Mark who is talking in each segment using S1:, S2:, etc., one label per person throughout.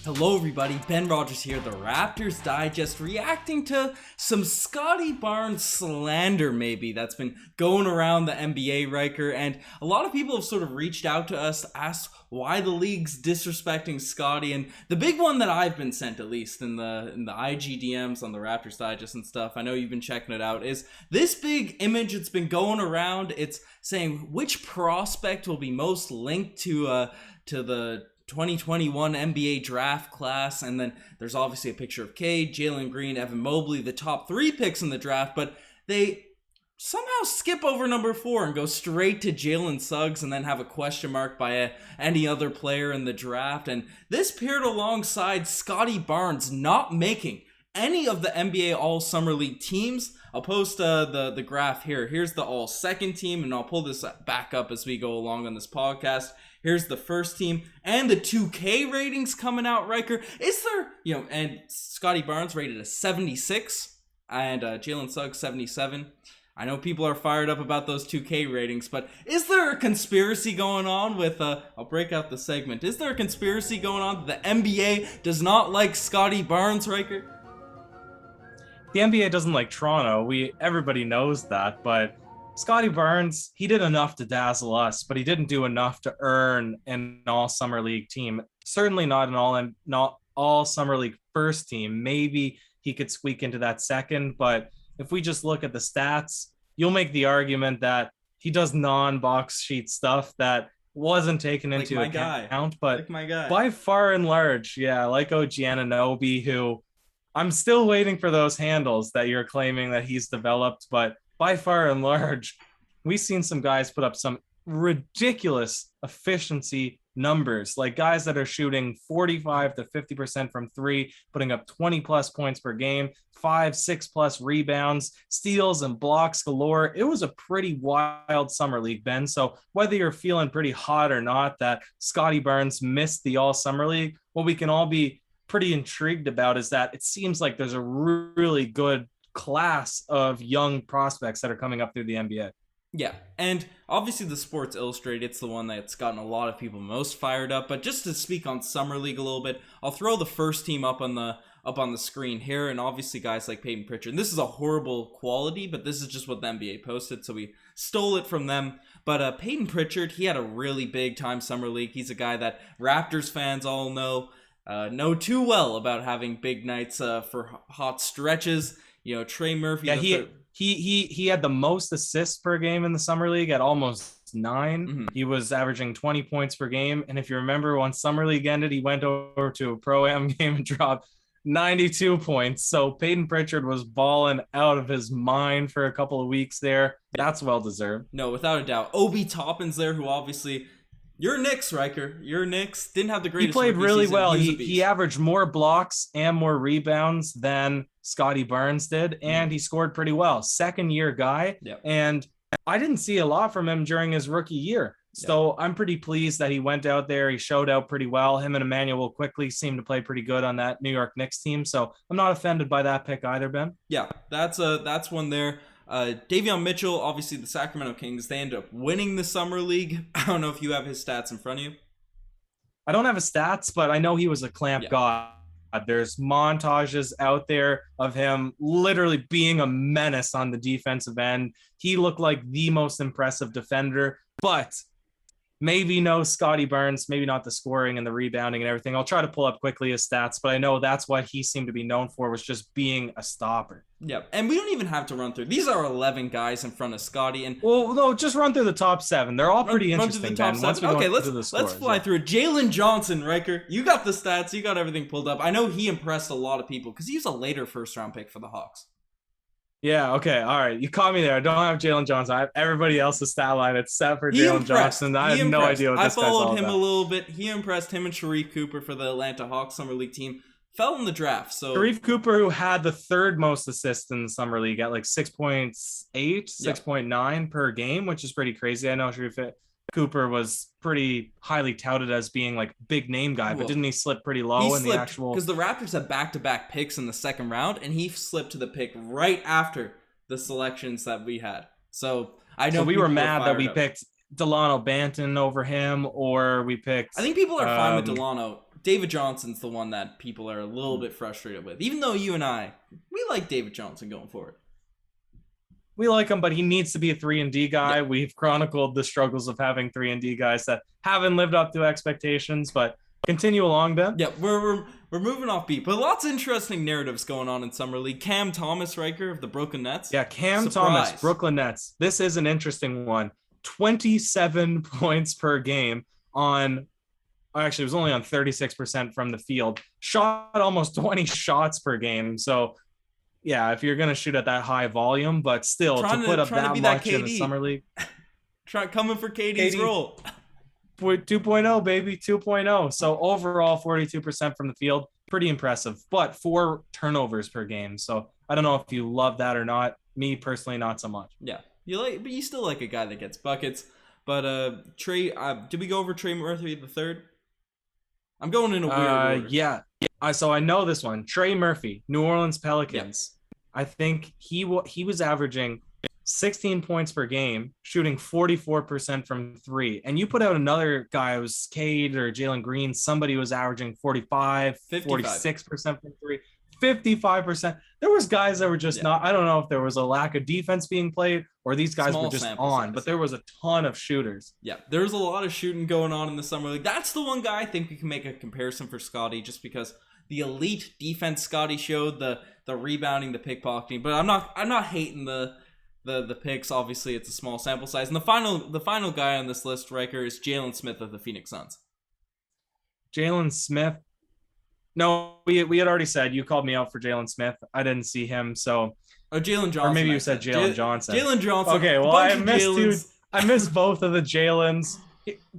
S1: Hello everybody, Ben Rogers here, the Raptors Digest, reacting to some Scottie Barnes slander maybe that's been going around the NBA, Riker, and a lot of people have sort of reached out to us to ask why the league's disrespecting Scottie, and the big one that I've been sent, at least in the IG DMs on the Raptors Digest and stuff, I know you've been checking it out, is this big image that's been going around. It's saying which prospect will be most linked to the 2021 NBA draft class, and then there's obviously a picture of Cade, Jalen Green, Evan Mobley, the top 3 picks in the draft, but they somehow skip over number 4 and go straight to Jalen Suggs and then have a question mark by any other player in the draft. And this paired alongside Scottie Barnes not making any of the NBA All-Summer League teams. I'll post the graph here. Here's the All-Second team, and I'll pull this back up as we go along on this podcast. Here's the first team and the 2K ratings coming out, Riker. Is there, and Scottie Barnes rated a 76 and Jalen Suggs 77. I know people are fired up about those 2K ratings, but is there a conspiracy going on with, I'll break out the segment. Is there a conspiracy going on that the NBA does not like Scottie Barnes, Riker?
S2: The NBA doesn't like Toronto. Everybody knows that, but Scottie Barnes, he did enough to dazzle us, but he didn't do enough to earn an all-summer league team. Certainly not an all-summer league first team. Maybe he could squeak into that second, but if we just look at the stats, you'll make the argument that he does non-box sheet stuff that wasn't taken into account. But by far and large, like OG Anunoby, who I'm still waiting for those handles that you're claiming that he's developed, but by far and large, we've seen some guys put up some ridiculous efficiency numbers, like guys that are shooting 45 to 50% from 3, putting up 20 plus points per game, 5-6 plus rebounds, steals and blocks galore. It was a pretty wild summer league, Ben. So whether you're feeling pretty hot or not that Scottie Barnes missed the all summer league, what we can all be pretty intrigued about is that it seems like there's a really good class of young prospects that are coming up through the NBA.
S1: Yeah, and obviously the Sports Illustrated, it's the one that's gotten a lot of people most fired up. But just to speak on Summer League a little bit, I'll throw the first team up on the screen here, and obviously guys like Peyton Pritchard. And this is a horrible quality, but this is just what the NBA posted, so we stole it from them. But Peyton Pritchard, he had a really big time Summer League. He's a guy that Raptors fans all know too well about having big nights for hot stretches. Trey Murphy.
S2: Yeah, he had the most assists per game in the summer league at almost 9. Mm-hmm. He was averaging 20 points per game. And if you remember, when summer league ended, he went over to a pro-am game and dropped 92 points. So Peyton Pritchard was balling out of his mind for a couple of weeks there. That's well deserved.
S1: No, without a doubt. Obi Toppin's there, who obviously, your Knicks, Riker. Your Knicks didn't have the greatest.
S2: He played really well. He averaged more blocks and more rebounds than Scottie Barnes did, and he scored pretty well. Second-year guy, and I didn't see a lot from him during his rookie year. So I'm pretty pleased that he went out there. He showed out pretty well. Him and Emmanuel quickly seemed to play pretty good on that New York Knicks team. So I'm not offended by that pick either, Ben.
S1: Yeah, that's one there. Davion Mitchell, obviously the Sacramento Kings, they end up winning the Summer League. I don't know if you have his stats in front of you.
S2: I don't have his stats, but I know he was a clamp guy. There's montages out there of him literally being a menace on the defensive end. He looked like the most impressive defender, but maybe no Scottie Barnes, maybe not the scoring and the rebounding and everything. I'll try to pull up quickly his stats, but I know that's what he seemed to be known for, was just being a stopper.
S1: Yeah, and we don't even have to run through. These are 11 guys in front of Scottie. And
S2: well, no, just run through the top 7. They're all pretty interesting.
S1: Let's fly through it. Jalen Johnson, Riker. You got the stats. You got everything pulled up. I know he impressed a lot of people because he was a later first-round pick for the Hawks.
S2: Yeah, okay, all right. You caught me there. I don't have Jalen Johnson. I have everybody else's stat line except for Jalen Johnson. I have no idea what this guy's all about. I followed him a little bit. He impressed. Him and Sharif Cooper for the Atlanta Hawks Summer League team fell in the draft. So Sharif Cooper, who had the 3rd most assists in the Summer League at like 6.8, 6.9 per game, which is pretty crazy. I know Sharif Cooper was pretty highly touted as being like big name guy, but didn't he slip pretty low in the actual?
S1: Because the Raptors had back-to-back picks in the second round, and he slipped to the pick right after the selections that we had. So I know
S2: we were mad that we picked Delano Banton over him, or we picked.
S1: I think people are fine with Delano David Johnson's the one that people are a little bit frustrated with. Even though you and I, we like David Johnson going forward.
S2: We like him, but he needs to be a 3-and-D guy.
S1: Yeah.
S2: We've chronicled the struggles of having 3-and-D guys that haven't lived up to expectations, but continue along, Ben.
S1: Yeah, we're moving off beat, but lots of interesting narratives going on in Summer League. Cam Thomas, Ryker of the Brooklyn Nets.
S2: Yeah, Cam
S1: Surprise.
S2: Thomas, Brooklyn Nets. This is an interesting one. 27 points per game on, actually, it was only on 36% from the field. Shot almost 20 shots per game. So, yeah, if you're going to shoot at that high volume, but still to put up that much in the Summer League.
S1: Coming for KD's role.
S2: 2.0, baby, 2.0. So overall, 42% from the field. Pretty impressive, but 4 turnovers per game. So I don't know if you love that or not. Me personally, not so much.
S1: Yeah, but you still like a guy that gets buckets. But Trey, did we go over Trey Murphy the third? I'm going in a weird order.
S2: Yeah. So I know this one. Trey Murphy, New Orleans Pelicans. Yep. I think he was averaging 16 points per game, shooting 44% from 3. And you put out another guy, it was Cade or Jalen Green. Somebody was averaging 45, 46% from 3, 55%. There was guys that were just not, I don't know if there was a lack of defense being played or these guys were just on, but there was a ton of shooters.
S1: Yeah, there's a lot of shooting going on in the Summer League. That's the one guy I think we can make a comparison for Scottie, just because the elite defense Scottie showed, the rebounding, the pickpocketing. But I'm not hating the picks. Obviously, it's a small sample size. And the final guy on this list, Ryker, is Jalen Smith of the Phoenix Suns.
S2: Jalen Smith. No, we had already said, you called me out for Jalen Smith. I didn't see him, so.
S1: Oh, Jalen Johnson.
S2: Or maybe you said Jalen Johnson.
S1: Jalen Johnson.
S2: Okay, well, I missed both of the Jalens.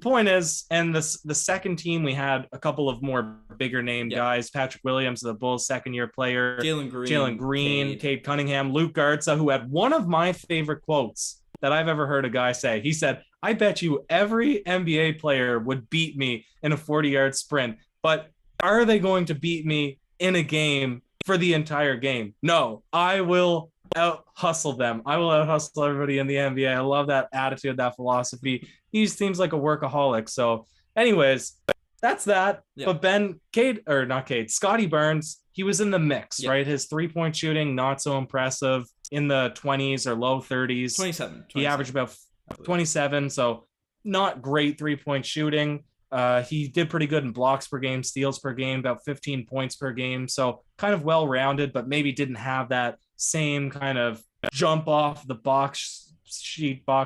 S2: Point is, and the second team, we had a couple of more bigger name guys. Patrick Williams, the Bulls' second-year player. Jalen Green, Cade Cunningham, Luke Garza, who had one of my favorite quotes that I've ever heard a guy say. He said, "I bet you every NBA player would beat me in a 40-yard sprint, but are they going to beat me in a game for the entire game? No, I will out-hustle them. I will out-hustle everybody in the NBA." I love that attitude, that philosophy. He seems like a workaholic. So anyways, that's that. Yeah. But Scottie Barnes, he was in the mix, right? His 3-point shooting, not so impressive, in the 20s or low 30s.
S1: 27.
S2: He averaged about 27, so not great 3-point shooting. He did pretty good in blocks per game, steals per game, about 15 points per game. So kind of well-rounded, but maybe didn't have that same kind of jump off the box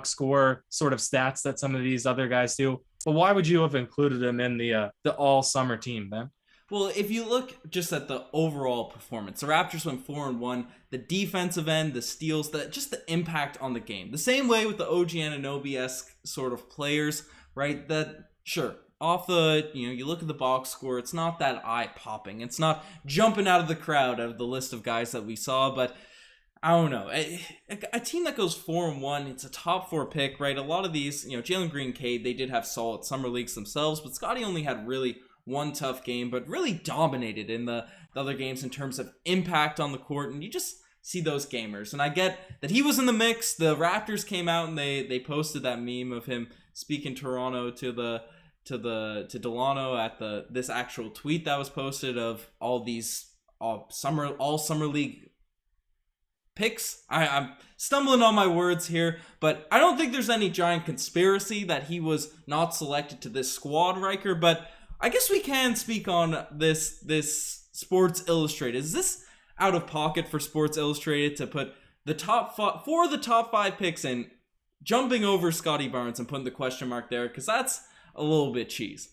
S2: score sort of stats that some of these other guys do. But why would you have included him in the all summer team, Ben?
S1: Well, if you look just at the overall performance, the Raptors went 4-1. The defensive end, the steals, just the impact on the game. The same way with the OG Anunoby-esque sort of players, right? That, sure, off the, you look at the box score, it's not that eye-popping. It's not jumping out of the crowd out of the list of guys that we saw, but I don't know. A team that goes 4-1, it's a top 4 pick, right? A lot of these, Jalen Green, Cade, they did have solid summer leagues themselves, but Scottie only had really one tough game, but really dominated in the other games in terms of impact on the court, and you just see those gamers. And I get that he was in the mix. The Raptors came out and they posted that meme of him speaking Toronto to Delano at this actual tweet that was posted of all these all summer league picks. I'm stumbling on my words here, but I don't think there's any giant conspiracy that he was not selected to this squad, Ryker. But I guess we can speak on this Sports Illustrated. Is this out of pocket for Sports Illustrated to put the top 5 picks in, jumping over Scottie Barnes and putting the question mark there? Because that's a little bit cheese.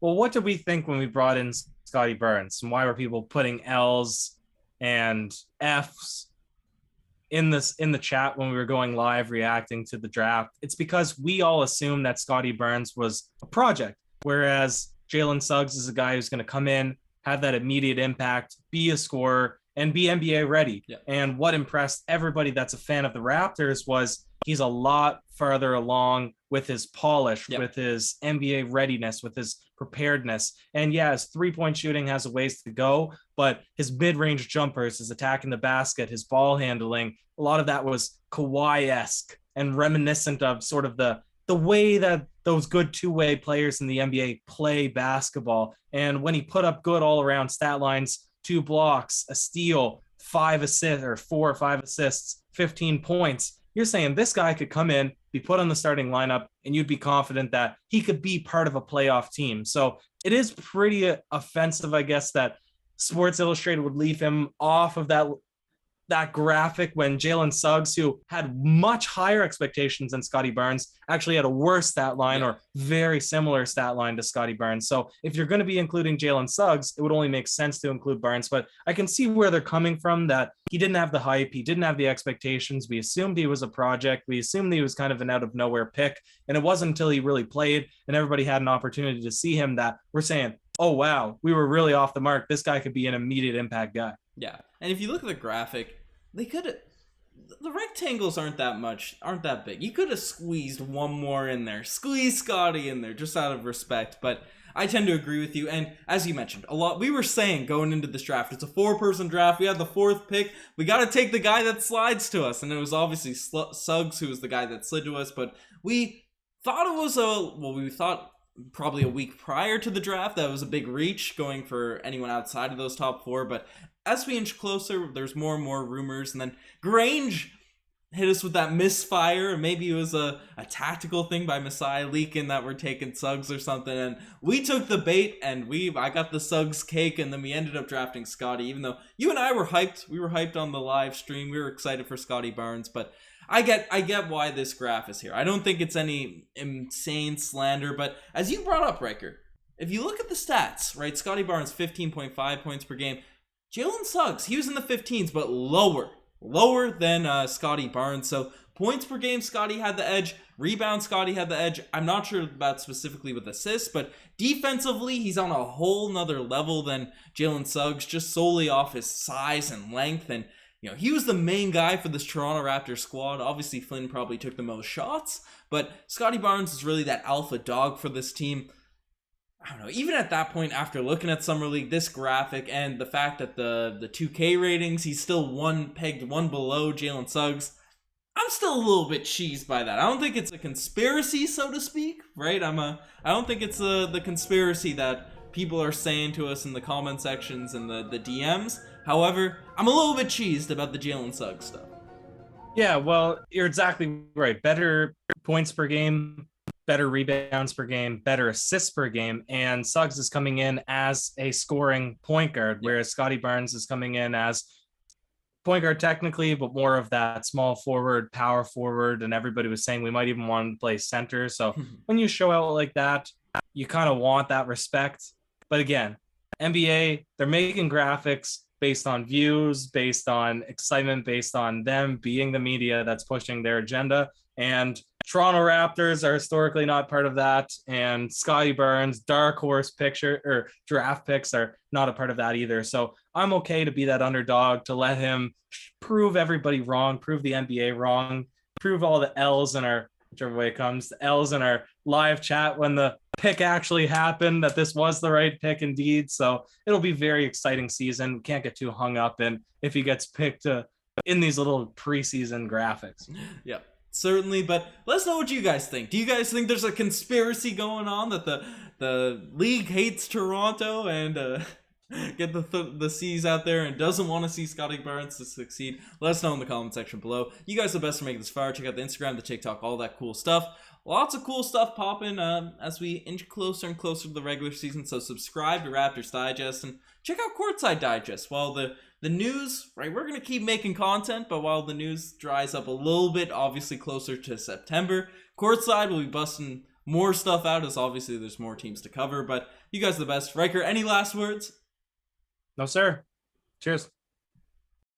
S2: Well, what did we think when we brought in Scottie Barnes, and why were people putting L's and F's in the chat when we were going live reacting to the draft? It's because we all assumed that Scottie Barnes was a project, whereas Jalen Suggs is a guy who's going to come in, have that immediate impact, be a scorer, and be NBA ready. Yeah. And what impressed everybody that's a fan of the Raptors was he's a lot farther along with his polish, with his NBA readiness, with his preparedness. And yeah, his 3-point shooting has a ways to go, but his mid-range jumpers, his attacking the basket, his ball handling, a lot of that was Kawhi-esque and reminiscent of sort of the the way that those good two-way players in the NBA play basketball. And when he put up good all-around stat lines, 2 blocks, a steal, 5 assists or 4 or 5 assists, 15 points, you're saying this guy could come in, be put on the starting lineup, and you'd be confident that he could be part of a playoff team. So it is pretty offensive, I guess, that Sports Illustrated would leave him off of that graphic when Jalen Suggs, who had much higher expectations than Scottie Barnes, actually had a worse stat line or very similar stat line to Scottie Barnes. So if you're going to be including Jalen Suggs, it would only make sense to include Barnes. But I can see where they're coming from, that he didn't have the hype. He didn't have the expectations. We assumed he was a project. We assumed he was kind of an out of nowhere pick. And it wasn't until he really played and everybody had an opportunity to see him that we're saying, oh, wow, we were really off the mark. This guy could be an immediate impact guy.
S1: Yeah. And if you look at the graphic, the rectangles aren't that big. You could have squeezed one more in there. Squeeze Scottie in there just out of respect. But I tend to agree with you. And as you mentioned, we were saying going into this draft, it's a 4-person draft. We had the 4th pick. We got to take the guy that slides to us. And it was obviously Suggs who was the guy that slid to us. But we thought we thought probably a week prior to the draft that was a big reach going for anyone outside of those top 4. But as we inch closer, there's more and more rumors, and then Grange hit us with that misfire, and maybe it was a tactical thing by Masai leaking that we're taking Suggs or something, and we took the bait, and I got the Suggs cake, and then we ended up drafting Scottie, even though you and I were hyped. We were hyped on the live stream. We were excited for Scottie Barnes, but I get why this graph is here. I don't think it's any insane slander, but as you brought up, Riker, if you look at the stats, right, Scottie Barnes, 15.5 points per game. Jalen Suggs, he was in the 15s, but lower than Scottie Barnes. So points per game, Scottie had the edge. Rebound, Scottie had the edge. I'm not sure about specifically with assists, but defensively, he's on a whole nother level than Jalen Suggs, just solely off his size and length. And, he was the main guy for this Toronto Raptors squad. Obviously, Flynn probably took the most shots, but Scottie Barnes is really that alpha dog for this team. I don't know, even at that point, after looking at Summer League, this graphic, and the fact that the 2K ratings, he's still pegged one below Jalen Suggs, I'm still a little bit cheesed by that. I don't think it's a conspiracy, so to speak, right? I don't think it's the conspiracy that people are saying to us in the comment sections and the DMs. However, I'm a little bit cheesed about the Jalen Suggs stuff.
S2: Yeah, well, you're exactly right. Better points per game, better rebounds per game, better assists per game, and Suggs is coming in as a scoring point guard, whereas Scottie Barnes is coming in as point guard technically, but more of that small forward, power forward, and everybody was saying we might even want to play center. So when you show out like that, you kind of want that respect. But again, NBA, they're making graphics based on views, based on excitement, based on them being the media that's pushing their agenda. And Toronto Raptors are historically not part of that. And Scottie Barnes, dark horse picture or draft picks are not a part of that either. So I'm okay to be that underdog, to let him prove everybody wrong, prove the NBA wrong, prove all the L's in our, whichever way it comes, the L's in our live chat when the pick actually happened, that this was the right pick indeed. So it'll be very exciting season. Can't get too hung up in if he gets picked in these little preseason graphics.
S1: Yeah. Certainly, but let us know what you guys think. Do you guys think there's a conspiracy going on that the league hates Toronto and get the C's out there and doesn't want to see Scottie Barnes to succeed? Let us know in the comment section below. You guys are the best for making this far. Check out the Instagram, the TikTok, all that cool stuff. Lots of cool stuff popping as we inch closer and closer to the regular season. So subscribe to Raptors Digest and check out Courtside Digest. While the news, right, we're going to keep making content, but while the news dries up a little bit, obviously closer to September, Courtside will be busting more stuff out as obviously there's more teams to cover. But you guys are the best. Riker, any last words?
S2: No, sir. Cheers.